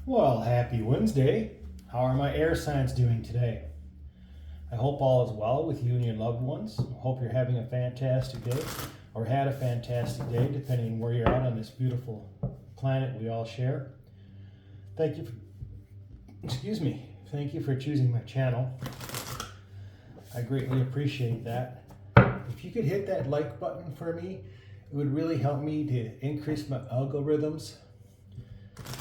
Well, happy Wednesday. How are my air signs doing today? I hope all is well with you and your loved ones. I hope you're having a fantastic day or had a fantastic day, depending on where you're at on this beautiful planet we all share. Thank you for choosing my channel. I greatly appreciate that. If you could hit that like button for me, it would really help me to increase my algorithms.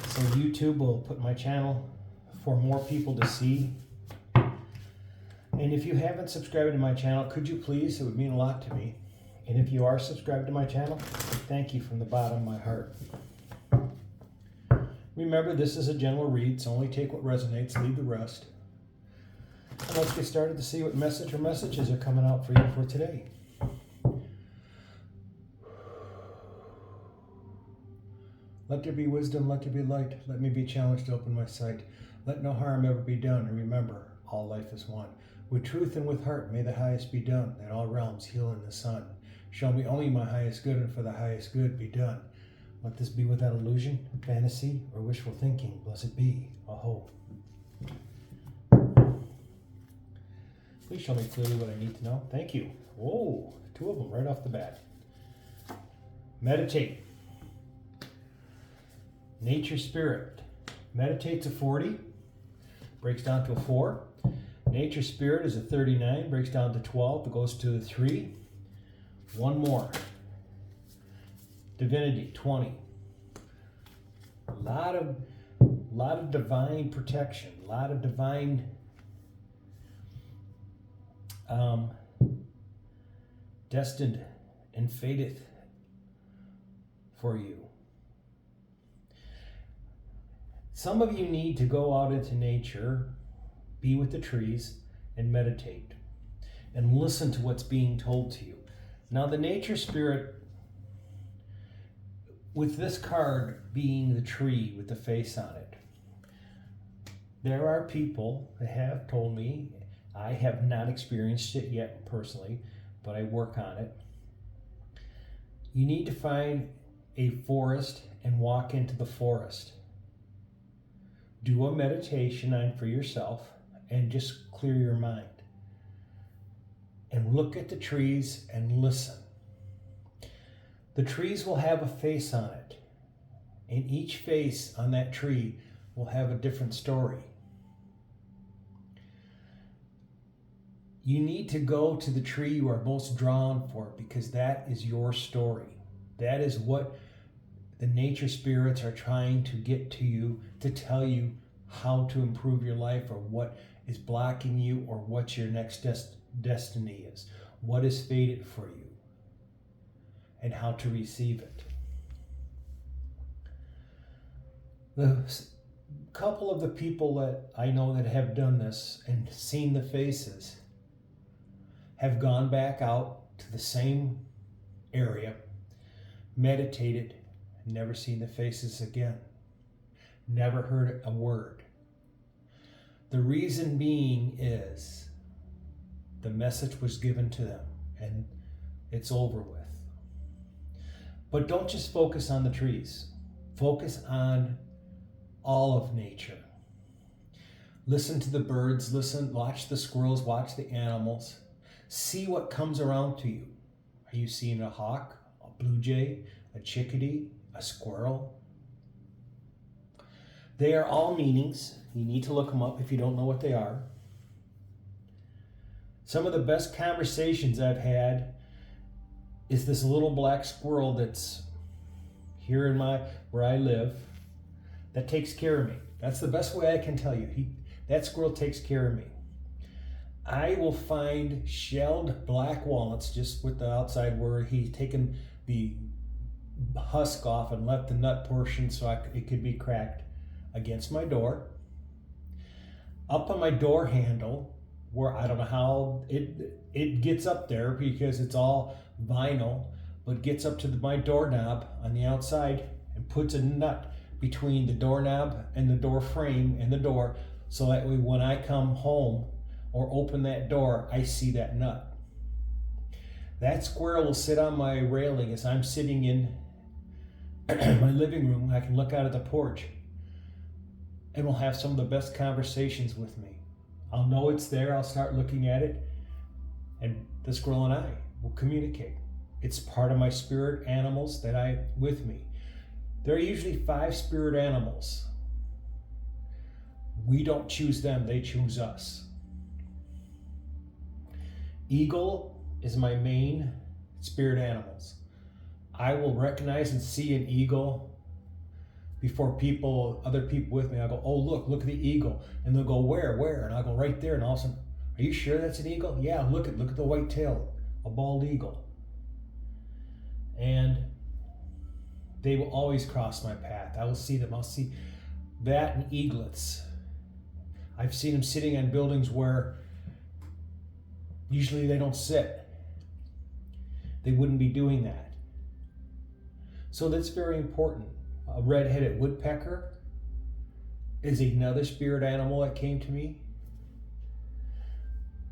So YouTube will put my channel for more people to see. And if you haven't subscribed to my channel, could you please? It would mean a lot to me. And if you are subscribed to my channel, thank you from the bottom of my heart. Remember, this is a general read, so only take what resonates, leave the rest. And let's get started to see what message or messages are coming out for you for today. Let there be wisdom, let there be light. Let me be challenged to open my sight. Let no harm ever be done. And remember, all life is one. With truth and with heart, may the highest be done. That all realms heal in the sun. Show me only my highest good, and for the highest good be done. Let this be without illusion, fantasy, or wishful thinking. Blessed be. Aho. Please show me clearly what I need to know. Thank you. Whoa, 2 of them right off the bat. Meditate. Nature Spirit. Meditate's a 40, breaks down to a 4. Nature Spirit is a 39, breaks down to 12, it goes to a 3. One more. Divinity, 20. A lot of divine protection, a lot of divine destined and fateth for you. Some of you need to go out into nature, be with the trees, and meditate, and listen to what's being told to you. Now, the Nature Spirit, with this card being the tree with the face on it, there are people that have told me, I have not experienced it yet personally, but I work on it. You need to find a forest and walk into the forest. Do a meditation on for yourself and just clear your mind. And look at the trees and listen. The trees will have a face on it. And each face on that tree will have a different story. You need to go to the tree you are most drawn for, because that is your story. That is what the nature spirits are trying to get to you, to tell you how to improve your life, or what is blocking you, or what your next destiny is, what is fated for you, and how to receive it. The couple of the people that I know that have done this and seen the faces have gone back out to the same area, meditated, never seen the faces again. Never heard a word. The reason being is the message was given to them and it's over with. But don't just focus on the trees. Focus on all of nature. Listen to the birds, watch the squirrels, watch the animals. See what comes around to you. Are you seeing a hawk, a blue jay, a chickadee, a squirrel? They are all meanings. You need to look them up if you don't know what they are. Some of the best conversations I've had is this little black squirrel that's here in where I live that takes care of me. That's the best way I can tell you. That squirrel takes care of me. I will find shelled black walnuts just with the outside where he's taken the husk off and left the nut portion so it could be cracked against my door. Up on my door handle, where I don't know how it gets up there because it's all vinyl, but gets up to my doorknob on the outside and puts a nut between the doorknob and the door frame and the door, so that way when I come home or open that door, I see that nut. That squirrel will sit on my railing as I'm sitting in my living room. I can look out at the porch. and will have some of the best conversations with me. I'll know it's there, I'll start looking at it, and the squirrel and I will communicate. It's part of my spirit animals that I with me. There are usually 5 spirit animals. We don't choose them, they choose us. Eagle is my main spirit animals. I will recognize and see an eagle before other people with me. I'll go, oh, look at the eagle. And they'll go, where? And I'll go, right there. And all of a sudden, are you sure that's an eagle? Yeah, look at the white tail, a bald eagle. And they will always cross my path. I will see them. I'll see that and eaglets. I've seen them sitting on buildings where usually they don't sit. They wouldn't be doing that. So that's very important. A red-headed woodpecker is another spirit animal that came to me.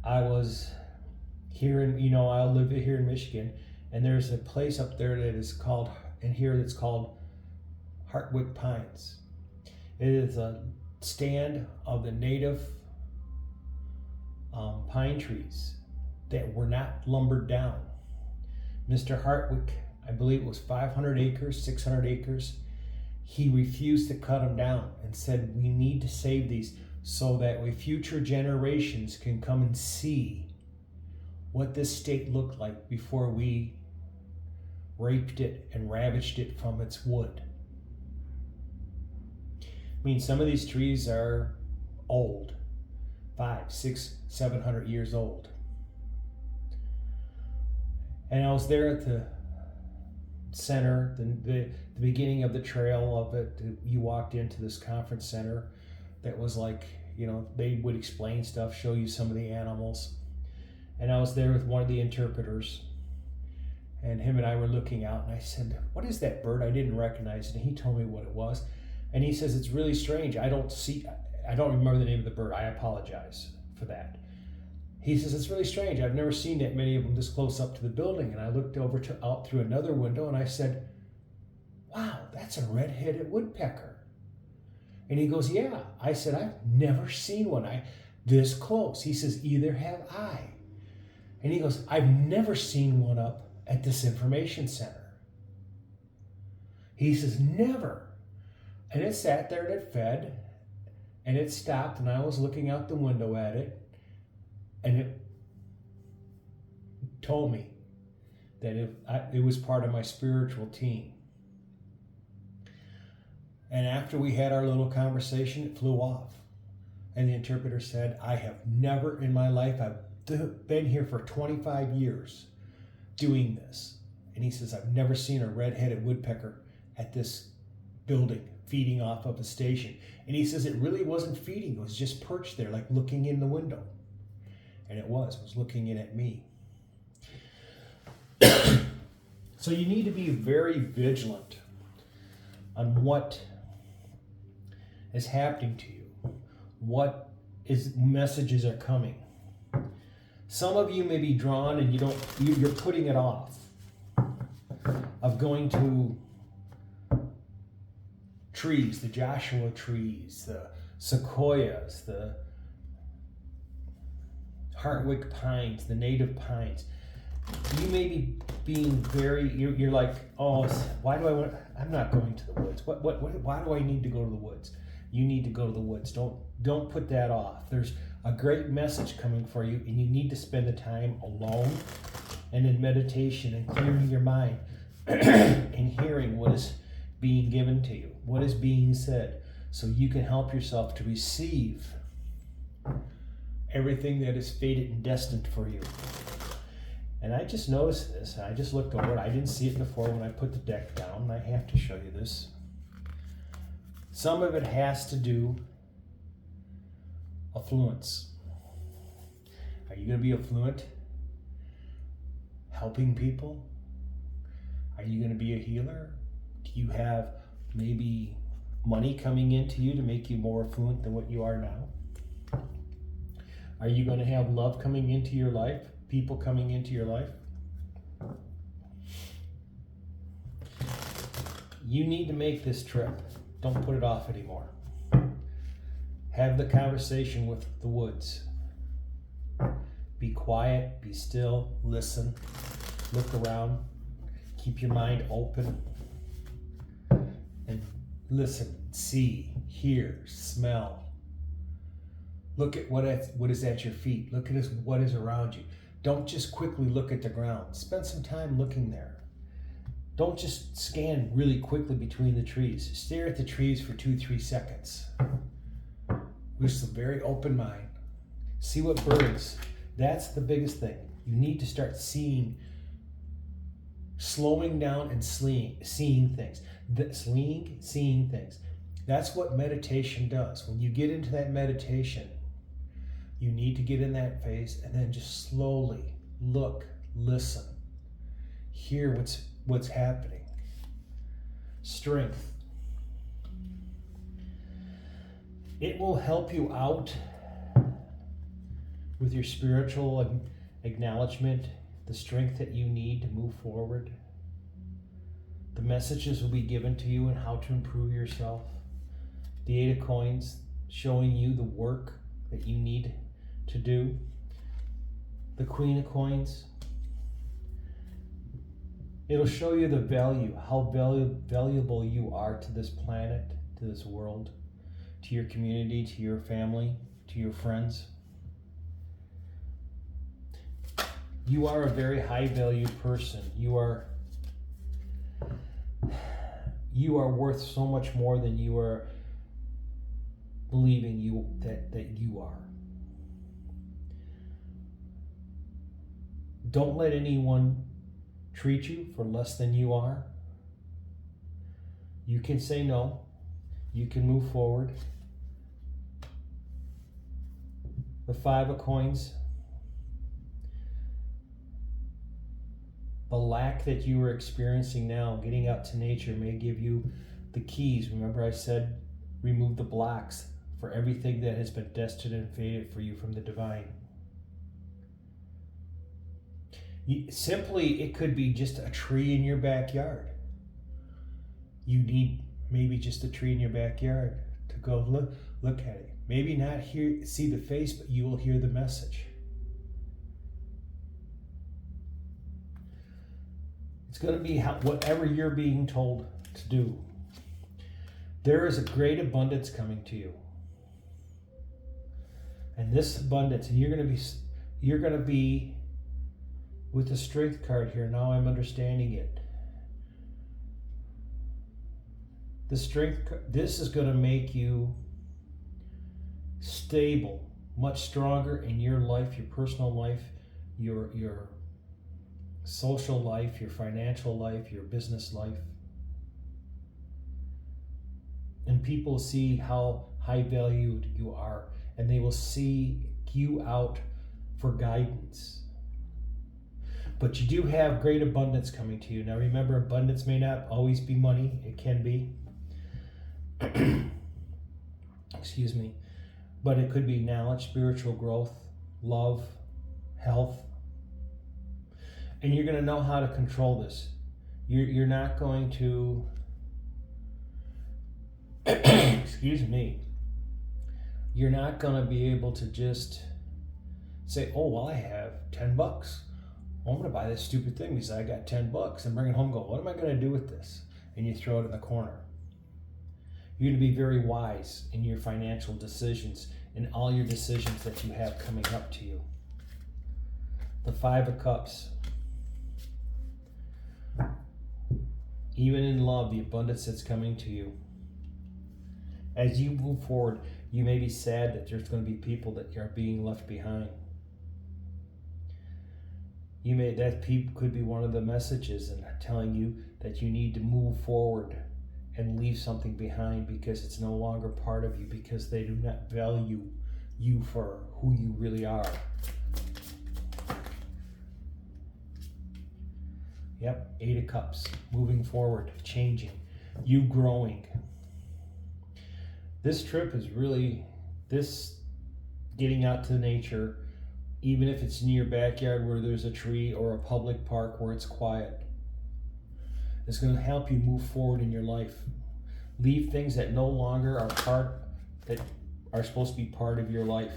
I was here I live here in Michigan, and there's a place up there that's called Hartwick Pines. It is a stand of the native pine trees that were not lumbered down. Mr. Hartwick, I believe it was 500 acres, 600 acres. He refused to cut them down and said, we need to save these so that future generations can come and see what this state looked like before we raped it and ravaged it from its wood. I mean, some of these trees are old, 500, 600, 700 years old. And I was there at the center, the beginning of the trail of it. You walked into this conference center that was like, they would explain stuff, show you some of the animals. And I was there with one of the interpreters, and him and I were looking out, and I said, what is that bird? I didn't recognize it. And he told me what it was. And he says, it's really strange. I don't remember the name of the bird. I apologize for that. He says, it's really strange. I've never seen that many of them this close up to the building. And I looked out through another window, and I said, wow, that's a red-headed woodpecker. And he goes, yeah. I said, I've never seen one this close. He says, either have I. And he goes, I've never seen one up at this information center. He says, never. And it sat there and it fed, and it stopped, and I was looking out the window at it, and it told me that it was part of my spiritual team. And after we had our little conversation, it flew off. And the interpreter said, I have never in my life, I've been here for 25 years doing this. And he says, I've never seen a red-headed woodpecker at this building feeding off of a station. And he says, it really wasn't feeding. It was just perched there, like looking in the window. And it was looking in at me. So you need to be very vigilant on what is happening to you. What messages are coming. Some of you may be drawn and you're putting it off of going to trees, the Joshua trees, the sequoias, the Hartwick pines, the native pines. You may be being you're like, oh, why do I'm not going to the woods. Why do I need to go to the woods? You need to go to the woods. Don't put that off. There's a great message coming for you, and you need to spend the time alone and in meditation and clearing your mind and hearing what is being given to you, what is being said, so you can help yourself to receive everything that is fated and destined for you. And I just noticed this, and I just looked over it. I didn't see it before when I put the deck down, and I have to show you this. Some of it has to do affluence. Are you going to be affluent? Helping people? Are you going to be a healer? Do you have maybe money coming into you to make you more affluent than what you are now? Are you going to have love coming into your life? People coming into your life? You need to make this trip. Don't put it off anymore. Have the conversation with the woods. Be quiet, be still, listen, look around, keep your mind open, and listen, see, hear, smell. Look at what is at your feet. Look at what is around you. Don't just quickly look at the ground. Spend some time looking there. Don't just scan really quickly between the trees. Stare at the trees for 2-3 seconds. With some very open mind. See what birds. That's the biggest thing. You need to start seeing, slowing down and seeing things. Seeing things. That's what meditation does. When you get into that meditation, you need to get in that phase and then just slowly look, listen, hear what's happening. Strength. It will help you out with your spiritual acknowledgement, the strength that you need to move forward. The messages will be given to you on how to improve yourself. The 8 of Coins showing you the work that you need to do. The Queen of Coins, it'll show you the value, how valuable you are to this planet, to this world, to your community, to your family, to your friends. You are a very high valued person. You are worth so much more than you are believing that you are. Don't let anyone treat you for less than you are. You can say no. You can move forward. The 5 of Coins. The lack that you are experiencing now, getting out to nature, may give you the keys. Remember I said, remove the blocks for everything that has been destined and fated for you from the divine. Simply, it could be just a tree in your backyard. You need maybe just a tree in your backyard to go look at it. Maybe not see the face, but you will hear the message. It's going to be whatever you're being told to do. There is a great abundance coming to you. And this abundance, and you're going to be with the Strength card here. Now I'm understanding it. The Strength, this is going to make you stable, much stronger in your life, your personal life, your social life, your financial life, your business life. And people see how high valued you are, and they will see you out for guidance. But you do have great abundance coming to you. Now remember, abundance may not always be money. It can be. Excuse me. But it could be knowledge, spiritual growth, love, health. And you're going to know how to control this. You're not going to, excuse me, you're not going to be able to just say, oh, well, I have $10. Well, I'm going to buy this stupid thing because I got $10 and bring it home and go, what am I going to do with this? And you throw it in the corner. You're going to be very wise in your financial decisions and all your decisions that you have coming up to you. The 5 of Cups. Even in love, the abundance that's coming to you. As you move forward, you may be sad that there's going to be people that are being left behind. That could be one of the messages and telling you that you need to move forward and leave something behind because it's no longer part of you, because they do not value you for who you really are. Yep, 8 of Cups, moving forward, changing, you growing. This trip is really, this getting out to nature, even if it's in your backyard where there's a tree or a public park where it's quiet, it's going to help you move forward in your life. Leave things that no longer are are supposed to be part of your life.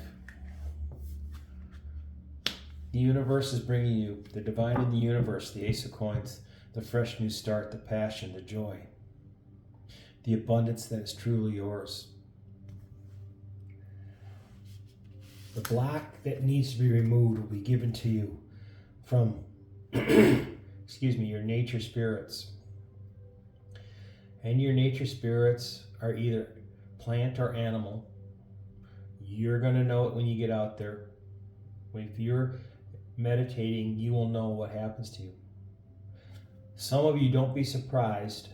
The universe is bringing you the divine in the universe, the Ace of Coins, the fresh new start, the passion, the joy, the abundance that is truly yours. The block that needs to be removed will be given to you from, your nature spirits. And your nature spirits are either plant or animal. You're going to know it when you get out there. If you're meditating, you will know what happens to you. Some of you, don't be surprised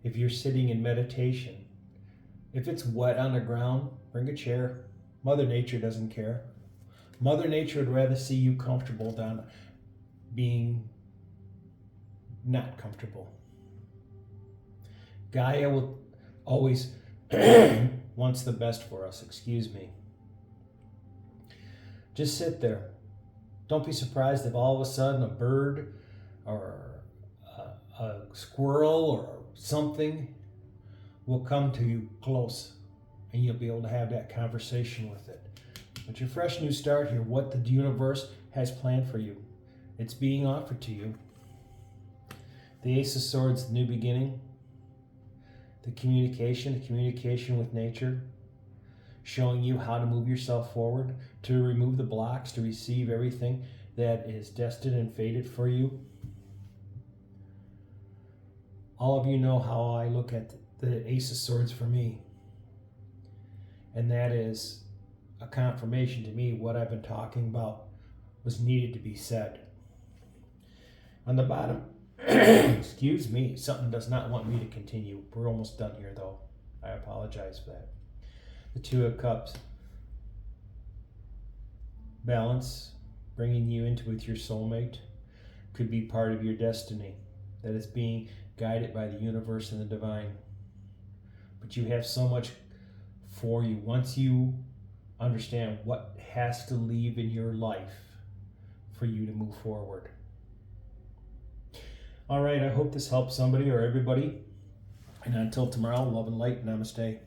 if you're sitting in meditation. If it's wet on the ground, bring a chair. Mother Nature doesn't care. Mother Nature would rather see you comfortable than being not comfortable. Gaia will always wants the best for us, Just sit there. Don't be surprised if all of a sudden a bird or a squirrel or something will come to you close, and you'll be able to have that conversation with it. But your fresh new start here, what the universe has planned for you, it's being offered to you. The Ace of Swords, the new beginning, the communication with nature, showing you how to move yourself forward, to remove the blocks, to receive everything that is destined and fated for you. All of you know how I look at the Ace of Swords for me. And that is a confirmation to me what I've been talking about was needed to be said. On the bottom, something does not want me to continue. We're almost done here though. I apologize for that. The Two of Cups. Balance, bringing you into with your soulmate, could be part of your destiny that is being guided by the universe and the divine. But you have so much for you once you understand what has to leave in your life for you to move forward. All right, I hope this helps somebody or everybody. And until tomorrow, love and light. Namaste.